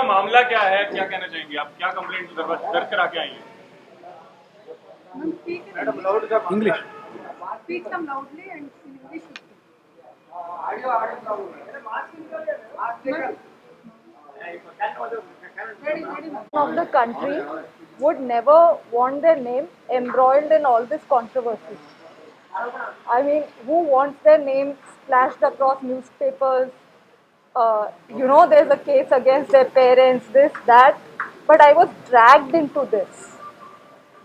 पूरा मामला क्या है, क्या कहना चाहेंगे आप? क्या कंप्लेंट दर्ज करा के आई हैं? English. Speak some loudly and English. Of the country would never want their name embroiled in all this controversy. I mean, who wants their name splashed across newspapers? There's a case against their parents, this, that. But I was dragged into this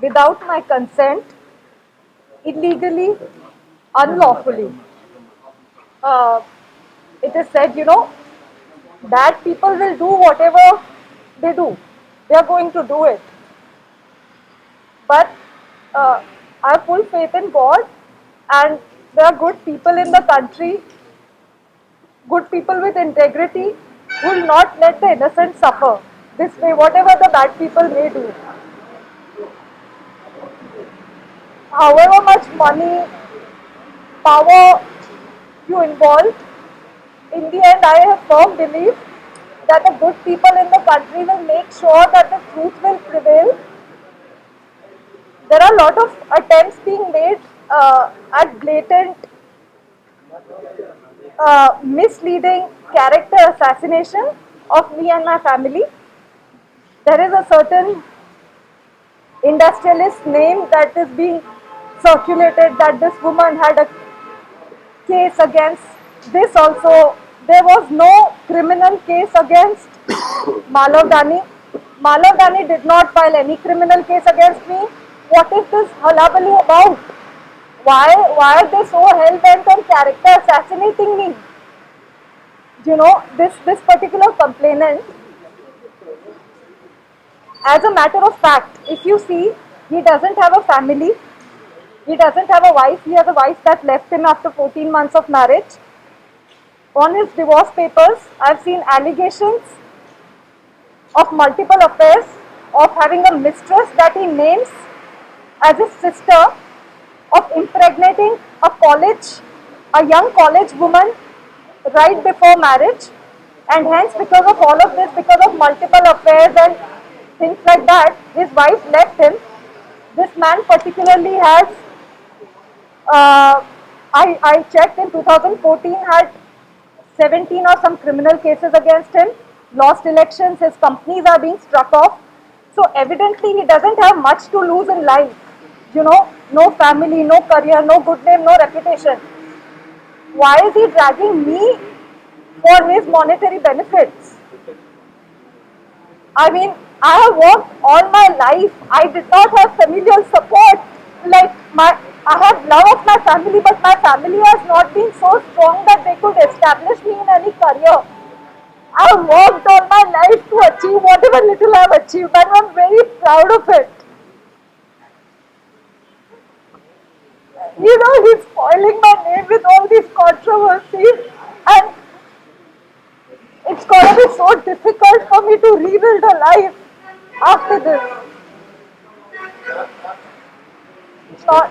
without my consent, illegally, unlawfully. It is said, bad people will do whatever they do. They are going to do it. But I have full faith in God, and there are good people in the country, good people with integrity, who will not let the innocent suffer this way, whatever the bad people may do. However much money, power you involve, in the end I have firm belief that the good people in the country will make sure that the truth will prevail. There are a lot of attempts being made at blatant, misleading character assassination of me and my family. There is a certain industrialist name that is being circulated that this woman had a case against this also. There was no criminal case against Malavdani. Malavdani did not file any criminal case against me. What is this hullabaloo about? Why are they so hell-bent on character assassinating me? This particular complainant, as a matter of fact, if you see, he doesn't have a family. He doesn't have a wife. He has a wife that left him after 14 months of marriage. On his divorce papers, I've seen allegations of multiple affairs, of having a mistress that he names as his sister, of impregnating a young college woman right before marriage, and hence because of all of this, because of multiple affairs and things like that, his wife left him. This man particularly has, I checked in 2014, had 17 or some criminal cases against him, lost elections, his companies are being struck off. So evidently he doesn't have much to lose in life. No family, no career, no good name, no reputation. Why is he dragging me for his monetary benefits? I mean, I have worked all my life. I did not have familial support. I have love of my family, but my family has not been so strong that they could establish me in any career. I have worked all my life to achieve whatever little I have achieved, and I am very proud of it. He's spoiling my name with all these controversies, and it's going to be so difficult for me to rebuild a life after this. Not,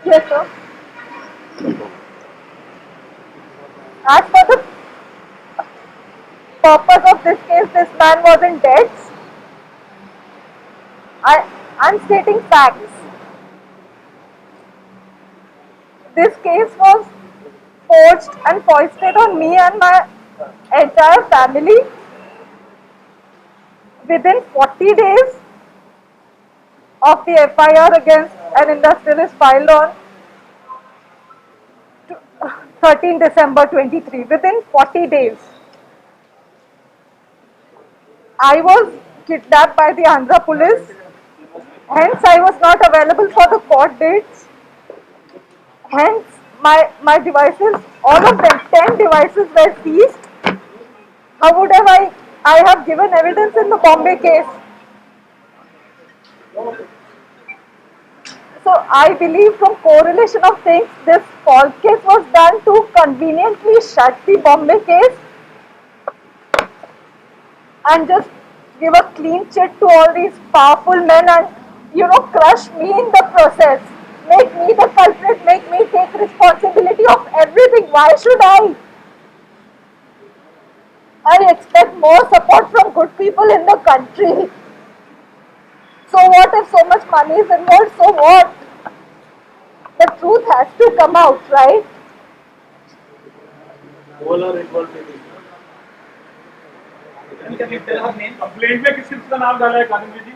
yes, sir. As for the purpose of this case, this man was in debts. I'm stating facts. This case was forged and foisted on me and my entire family within 40 days of the FIR against an industrialist filed on 13 December 23. Within 40 days. I was kidnapped by the Andhra police. Hence, I was not available for the court dates. Hence, my devices, all of them, 10 devices were seized. How would I have given evidence in the Bombay case? So I believe from correlation of things, this false case was done to conveniently shut the Bombay case and just give a clean chit to all these powerful men and, crush me in the process. Make me the culprit, make me take responsibility of everything. Why should I? I expect more support from good people in the country. So what if so much money is involved? So what? The truth has to come out, right? all are involved in it. Complaint में किस किस का नाम डाला है कादम्बरी जी?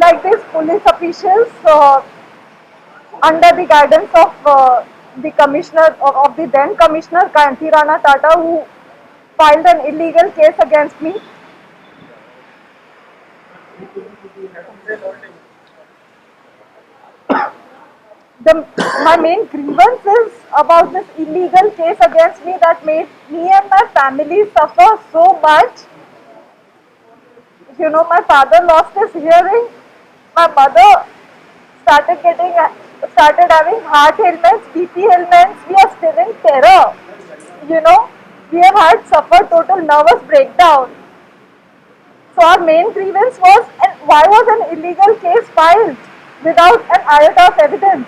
Like these police officials under the guidance of the commissioner of the then commissioner Kanti Rana Tata, who filed an illegal case against me. My main grievance is about this illegal case against me that made me and my family suffer so much. You know, my father lost his hearing. My mother started having heart ailments, BP ailments. We are still in terror. You know, we have had suffered total nervous breakdown. So our main grievance was, and why was an illegal case filed without an iota of evidence?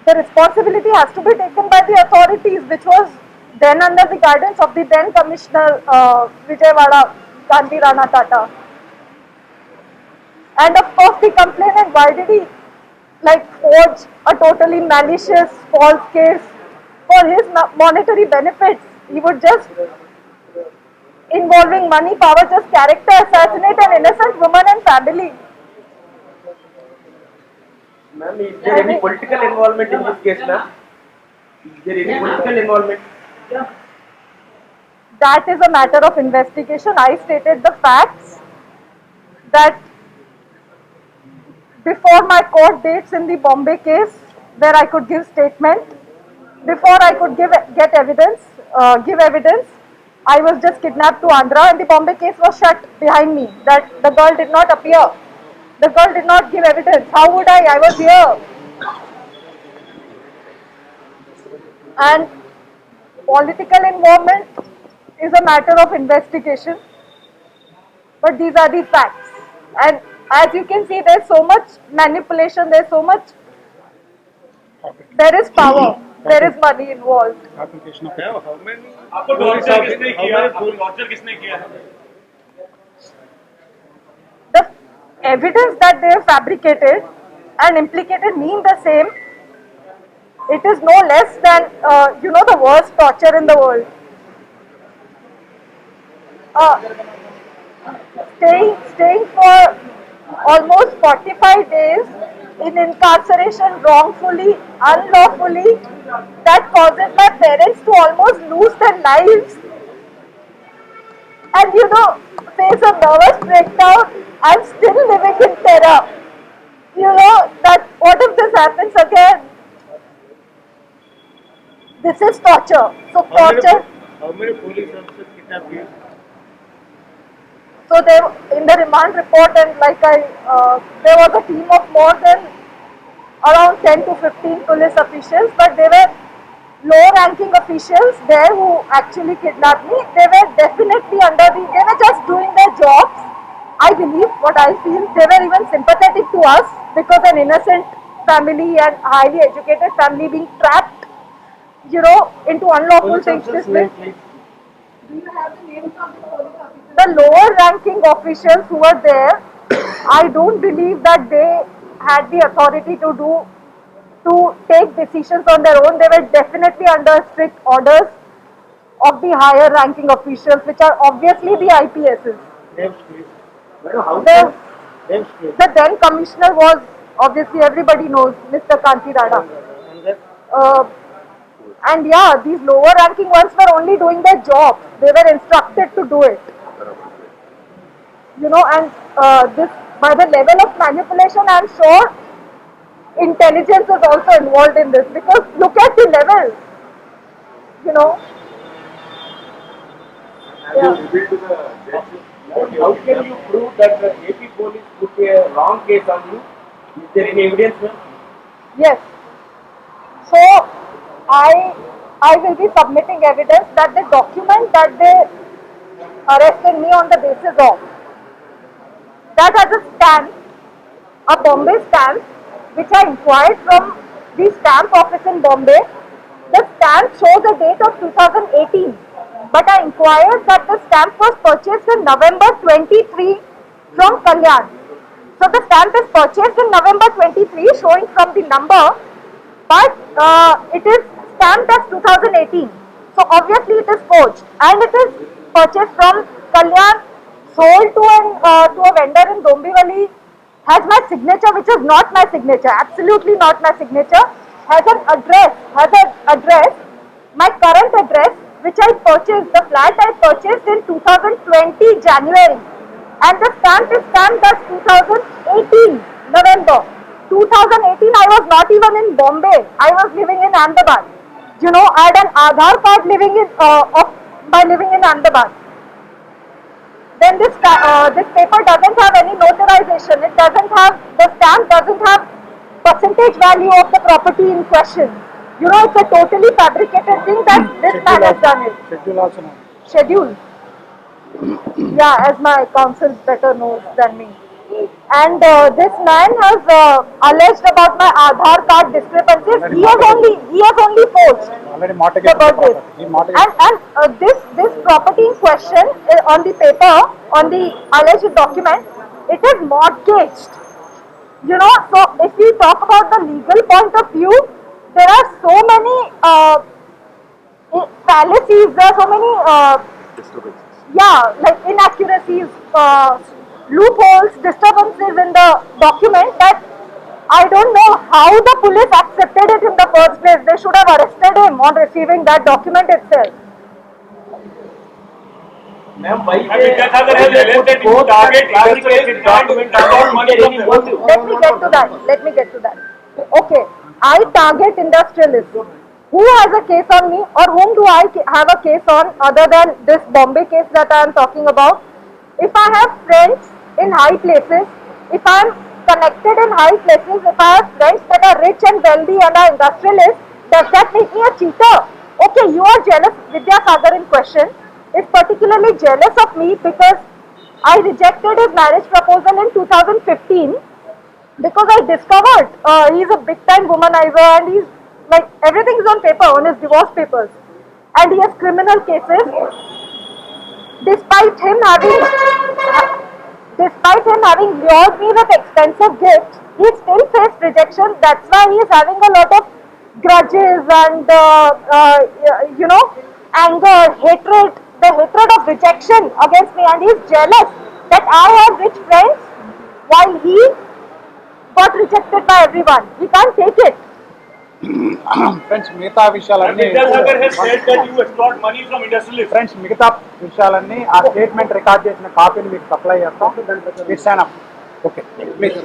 The responsibility has to be taken by the authorities, which was then under the guidance of the then Commissioner Vijayawada, Gandhi Rana Tata. And of course the complainant, why did he forge a totally malicious false case for his monetary benefits? He would just, involving money, power, just character assassinate an innocent woman and family. Ma'am, is there any political involvement in this case, ma'am? Is there any political involvement? That is a matter of investigation. I stated the facts that before my court dates in the Bombay case, where I could give statement, before I could get evidence, give evidence, I was just kidnapped to Andhra, and the Bombay case was shut behind me. That the girl did not appear. The girl did not give evidence. How would I? I was here. And political involvement is a matter of investigation. But these are the facts. And as you can see, there's so much manipulation, there's so much, there is power, there is money involved. Application of how many? आपको torture किसने किया? आपको torture किसने किया है? The evidence that they have fabricated and implicated me in the same, it is no less than, the worst torture in the world. Staying for almost 45 days in incarceration wrongfully, unlawfully, that causes my parents to almost lose their lives. And face a nervous breakdown. I'm still living in terror. That what if this happens again? This is torture. So torture. How many police officers kidnapped you? So in the remand report, and there was a team of more than around 10 to 15 police officials, but they were low-ranking officials there who actually kidnapped me. They were definitely they were just doing their jobs. I believe, what I feel, they were even sympathetic to us because an innocent family and highly educated family being trapped, into unlawful things this way. Do you have the names of the police officers? The lower ranking officials who were there, I don't believe that they had the authority to take decisions on their own. They were definitely under strict orders of the higher ranking officials, which are obviously the IPSs. The then commissioner was, obviously everybody knows, Mr. Kanti Rana. And yeah, these lower ranking ones were only doing their job. They were instructed to do it. And this, by the level of manipulation, I'm sure intelligence is also involved in this, because look at the levels. How can you prove that the AP police put a wrong case on you? Is there any evidence, ma'am? Yes. So I will be submitting evidence that the document that they arrested me on the basis of, that has a stamp, a Bombay stamp, which I inquired from the stamp office in Bombay, shows a date of 2018. But I inquired that the stamp was purchased in November 23 from Kalyan. So the stamp is purchased in November 23, showing from the number, but it is stamped as 2018. So obviously it is forged, and it is purchased from Kalyan, sold to a vendor in Dombivali, has my signature, which is not my signature, absolutely not my signature, has an address, my current address, which I purchased, the flat I purchased in 2020 January, and the stamp is stamped as 2018 November. 2018 I was not even in Bombay, I was living in Ahmedabad. You know, I had an Aadhaar card by living in Ahmedabad. Then this paper doesn't have any notarization. It doesn't have, the stamp doesn't have percentage value of the property in question. You know, it's a totally fabricated thing that this man has done it. Schedule also no. Schedule. Yeah, as my counsel better knows than me. And this man has alleged about my Aadhaar card discrepancies. He has only forged Already mortgage about this. He mortgage. And this property in question on the paper, on the alleged document, it is mortgaged. You know, so if we talk about the legal point of view, there are so many fallacies, there are so many like inaccuracies, loopholes, disturbances in the document that I don't know how the police accepted it in the first place. They should have arrested him on receiving that document itself. Ma'am, why Vijayawada has alleged that you target fabricated document about money from them. Let me get to that. Okay, I target industrialists. Who has a case on me, or whom do I have a case on other than this Bombay case that I am talking about? If I have friends in high places, if I am connected in high places, if I have friends that are rich and wealthy and are industrialists, does that make me a cheater? Okay, you are jealous. Vijayawada in question is particularly jealous of me because I rejected his marriage proposal in 2015 because I discovered he is a big time womanizer and he's like everything is on paper, on his divorce papers, and he has criminal cases. Despite him having lured me with expensive gifts, he still faced rejection. That's why he is having a lot of grudges and anger, hatred, the hatred of rejection against me, and he is jealous that I have rich friends while he got rejected by everyone. He can't take it. Friends మిగతా విషయాలన్నీ Vijayawada has said that you extort money from industrialists. Friends మిగతా విషయాలన్నీ ఆ statement record చేసిన కాపీని మీకు supply చేస్తాం. Okay please.